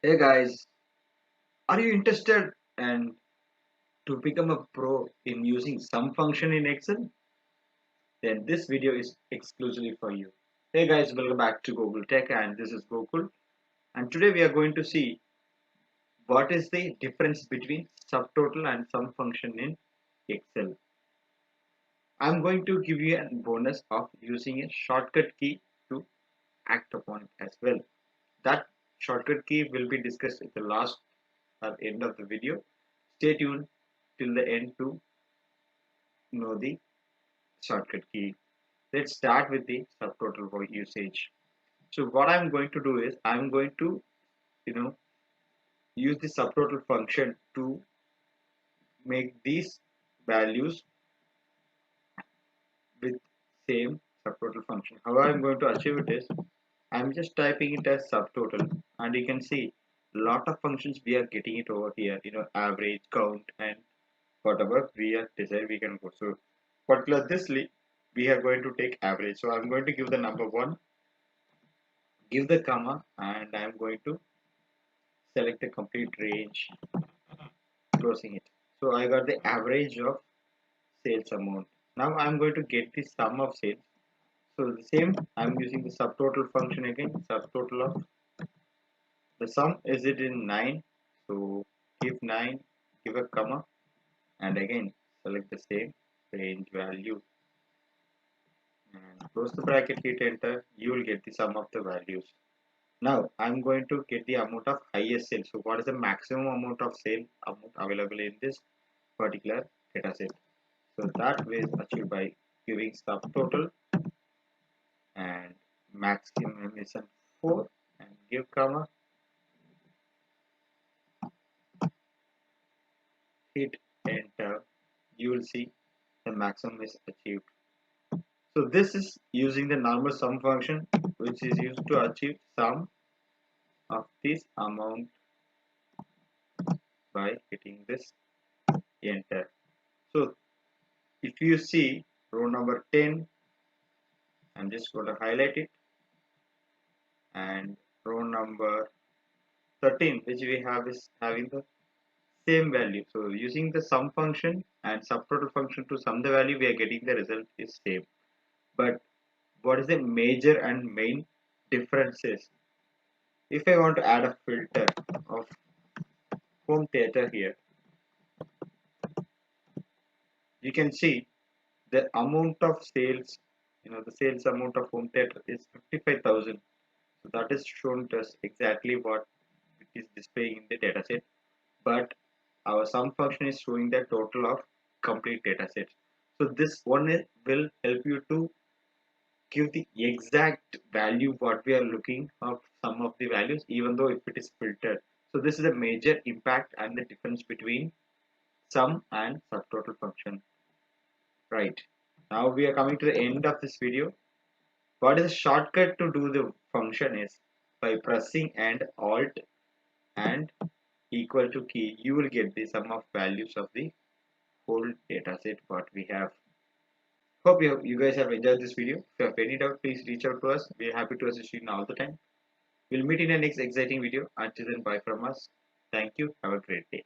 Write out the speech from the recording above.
Hey guys, are you interested and to become a pro in using some function in Excel? Then this video is exclusively for you. Hey guys, welcome back to Gokul Tech and this is Gokul, and today we are going to see what is the difference between subtotal and sum function in Excel. I'm going to give you a bonus of using a shortcut key to act upon it as well. That shortcut key will be discussed at the last or end of the video. Stay tuned till the end to know the shortcut key. Let's start with the subtotal for usage. So what I'm going to do is I'm going to you know use the subtotal function to make these values with same subtotal function. How I'm going to achieve it is I'm just typing it as subtotal, and you can see lot of functions we are getting it over here, average, count, and whatever we are decided we can go. So particular thisly we are going to take average. So I'm going to give the number 1, give the comma, and I'm going to select the complete range, closing it. So I got the average of sales amount. Now I'm going to get the sum of sales. So the same, I'm using the subtotal function again. Subtotal of the sum is it in 9. So give 9, give a comma, and again select the same range value and close the bracket, hit enter. You will get the sum of the values. Now I'm going to get the amount of highest sale. So what is the maximum amount of sale amount available in this particular data set? So that is achieved by giving subtotal and maximum is 4 and give comma, hit enter. You will see the maximum is achieved. So this is using the normal sum function, which is used to achieve sum of this amount by hitting this enter. So if you see row number 10, I'm just going to highlight it, and row number 13 which we have is having the same value. So using the sum function and subtotal function to sum the value, we are getting the result is same. But what is the major and main differences? If I want to add a filter of home theater here, you can see the amount of sales, the sales amount of home theater is 55,000. So that is shown to us exactly what it is displaying in the dataset. But our sum function is showing the total of complete dataset. So this one will help you to give the exact value what we are looking of some of the values, even though if it is filtered. So this is a major impact and the difference between sum and subtotal function. Right. Now we are coming to the end of this video. What is the shortcut to do the function is by pressing and alt and equal to key, you will get the sum of values of the whole data set what we have. Hope you guys have enjoyed this video. If you have any doubt, please reach out to us. We are happy to assist you in all the time. We'll meet in the next exciting video. Until then, bye from us. Thank you. Have a great day.